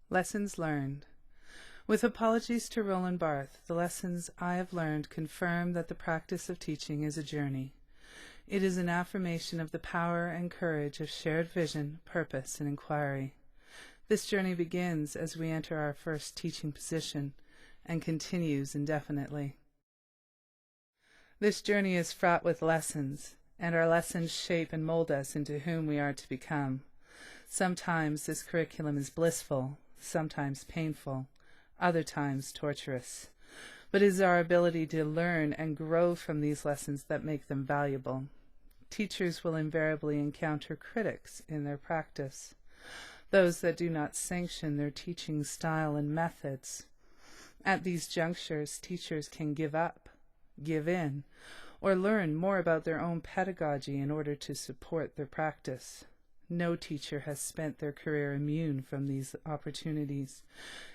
Lessons learned. With apologies to Roland Barthes, the lessons I have learned confirm that the practice of teaching is a journey. It is an affirmation of the power and courage of shared vision, purpose, and inquiry. This journey begins as we enter our first teaching position and continues indefinitely. This journey is fraught with lessons, and our lessons shape and mold us into whom we are to become. Sometimes this curriculum is blissful, sometimes painful, other times torturous. But it is our ability to learn and grow from these lessons that make them valuable. Teachers will invariably encounter critics in their practice, those that do not sanction their teaching style and methods. At these junctures, teachers can give up, give in, or learn more about their own pedagogy in order to support their practice. No teacher has spent their career immune from these opportunities,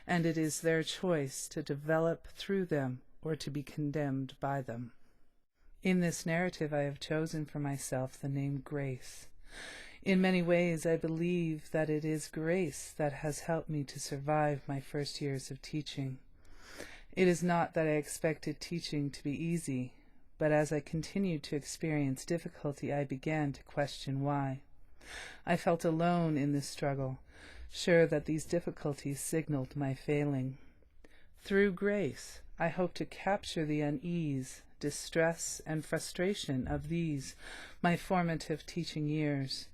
and it is their choice to develop through them or to be condemned by them. In this narrative I have chosen for myself the name Grace. In many ways I believe that it is grace that has helped me to survive my first years of teaching. It is not that I expected teaching to be easy, but as I continued to experience difficulty I began to question why. I felt alone in this struggle, sure that these difficulties signaled my failing. Through grace, I hope to capture the unease, distress, and frustration of these, my formative teaching years,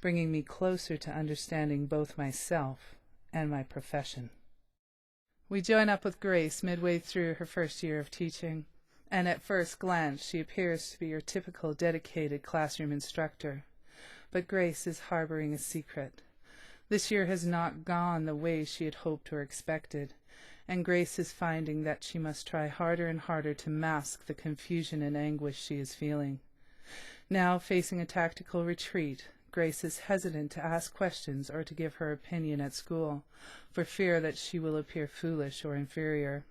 bringing me closer to understanding both myself and my profession. We join up with Grace midway through her first year of teaching, and at first glance she appears to be your typical dedicated classroom instructor. But Grace is harboring a secret. This year has not gone the way she had hoped or expected, and Grace is finding that she must try harder and harder to mask the confusion and anguish she is feeling. Now, facing a tactical retreat, Grace is hesitant to ask questions or to give her opinion at school, for fear that she will appear foolish or inferior.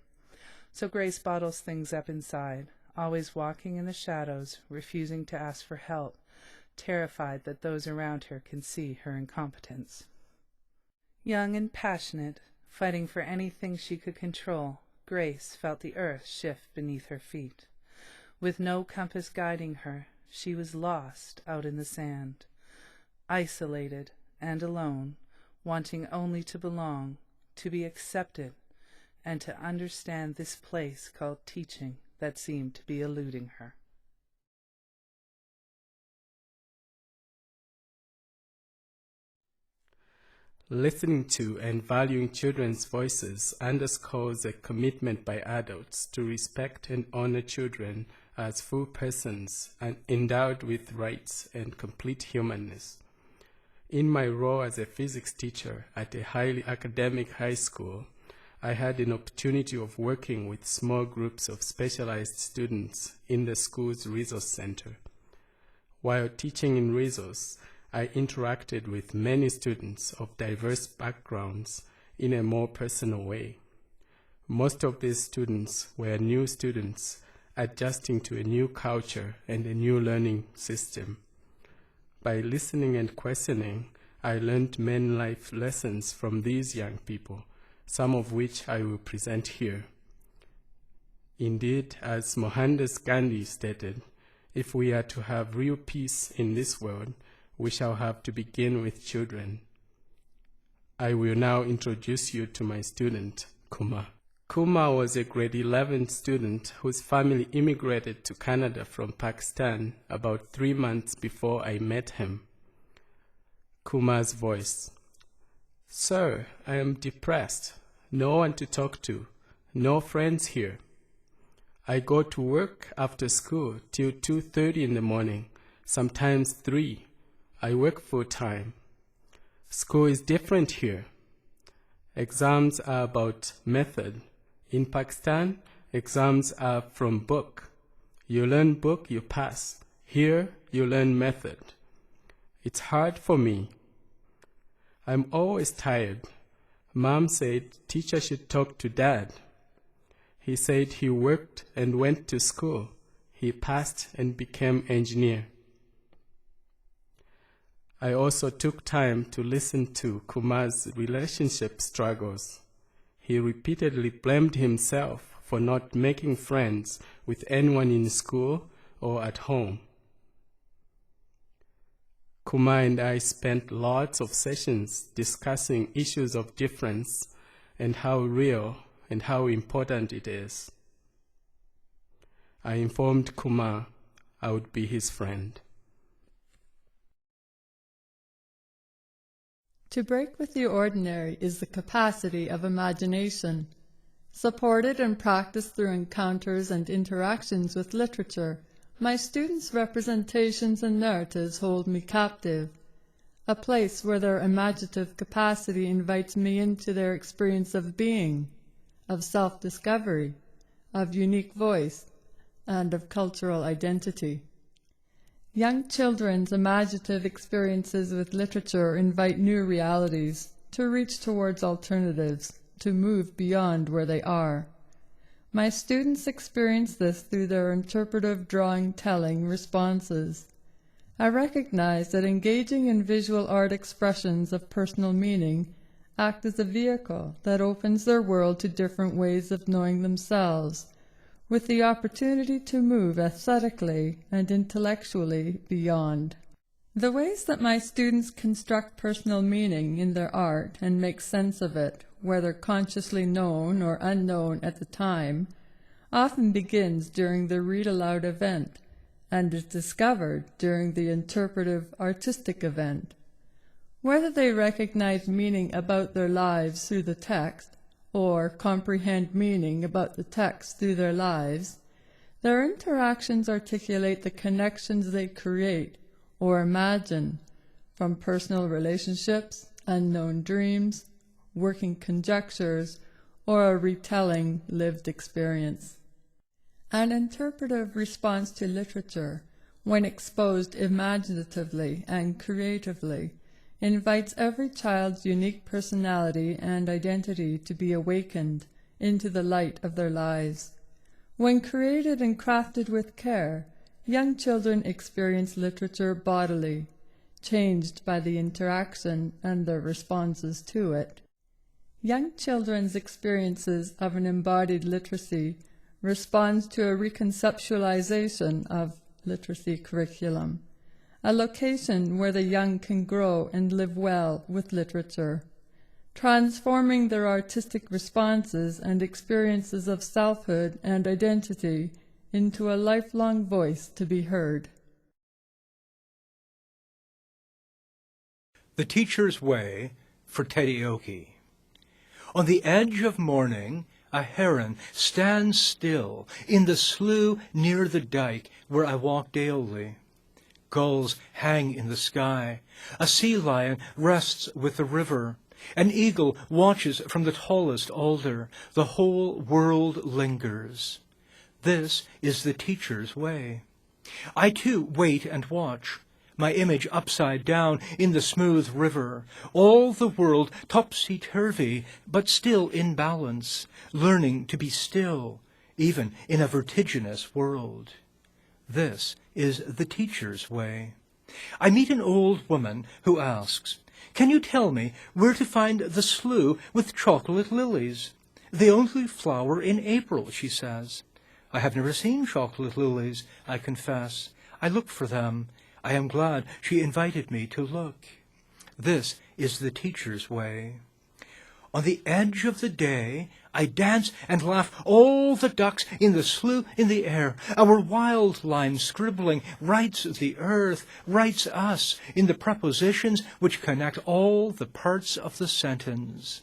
So Grace bottles things up inside, always walking in the shadows, refusing to ask for help, terrified that those around her can see her incompetence. Young and passionate, fighting for anything she could control, Grace felt the earth shift beneath her feet. With no compass guiding her, she was lost out in the sand, isolated and alone, wanting only to belong, to be accepted, and to understand this place called teaching that seemed to be eluding her. Listening to and valuing children's voices underscores a commitment by adults to respect and honor children as full persons and endowed with rights and complete humanness. In my role as a physics teacher at a highly academic high school, I had an opportunity of working with small groups of specialized students in the school's resource center. While teaching in resource, I interacted with many students of diverse backgrounds in a more personal way. Most of these students were new students adjusting to a new culture and a new learning system. By listening and questioning, I learned many life lessons from these young people, some of which I will present here. Indeed, as Mohandas Gandhi stated, if we are to have real peace in this world, we shall have to begin with children. I will now introduce you to my student, Kumar. Kumar was a grade 11 student whose family immigrated to Canada from Pakistan about 3 months before I met him. Kumar's voice: "Sir, I am depressed. No one to talk to. No friends here. I go to work after school till 2:30 in the morning, sometimes 3. I work full-time. School is different here. Exams are about method. In Pakistan, exams are from book. You learn book, you pass. Here, you learn method. It's hard for me. I'm always tired. Mom said teacher should talk to Dad. He said he worked and went to school. He passed and became engineer. I also took time to listen to Kumar's relationship struggles. He repeatedly blamed himself for not making friends with anyone in school or at home. Kumar and I spent lots of sessions discussing issues of difference and how real and how important it is. I informed Kumar I would be his friend. To break with the ordinary is the capacity of imagination, supported and practiced through encounters and interactions with literature. My students' representations and narratives hold me captive, a place where their imaginative capacity invites me into their experience of being, of self-discovery, of unique voice, and of cultural identity. Young children's imaginative experiences with literature invite new realities, to reach towards alternatives, to move beyond where they are. My students experience this through their interpretive drawing-telling responses. I recognize that engaging in visual art expressions of personal meaning act as a vehicle that opens their world to different ways of knowing themselves, with the opportunity to move aesthetically and intellectually beyond. The ways that my students construct personal meaning in their art and make sense of it, whether consciously known or unknown at the time, often begins during the read-aloud event and is discovered during the interpretive artistic event. Whether they recognize meaning about their lives through the text, or comprehend meaning about the text through their lives, their interactions articulate the connections they create or imagine from personal relationships, unknown dreams, working conjectures, or a retelling lived experience. An interpretive response to literature, when exposed imaginatively and creatively, invites every child's unique personality and identity to be awakened into the light of their lives. When created and crafted with care, young children experience literature bodily, changed by the interaction and their responses to it. Young children's experiences of an embodied literacy responds to a reconceptualization of literacy curriculum, a location where the young can grow and live well with literature, transforming their artistic responses and experiences of selfhood and identity into a lifelong voice to be heard. The Teacher's Way for Teddy Oakey. On the edge of morning, a heron stands still in the slough near the dike where I walk daily. Gulls hang in the sky. A sea lion rests with the river. An eagle watches from the tallest alder. The whole world lingers. This is the teacher's way. I too wait and watch, my image upside down in the smooth river, all the world topsy-turvy, but still in balance, learning to be still, even in a vertiginous world. This is the teacher's way. I meet an old woman who asks, "Can you tell me where to find the slough with chocolate lilies? They only flower in April," she says. "I have never seen chocolate lilies," I confess. "I look for them." I am glad she invited me to look. This is the teacher's way. On the edge of the day, I dance and laugh all the ducks in the slough in the air. Our wild line scribbling writes the earth, writes us in the prepositions which connect all the parts of the sentence.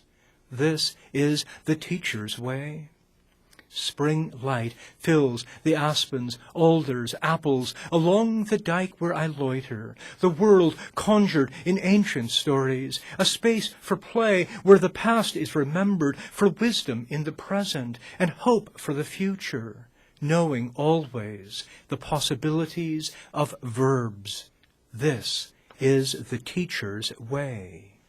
This is the teacher's way. Spring light fills the aspens, alders, apples, along the dike where I loiter, the world conjured in ancient stories, a space for play where the past is remembered, for wisdom in the present, and hope for the future, knowing always the possibilities of verbs. This is the teacher's way.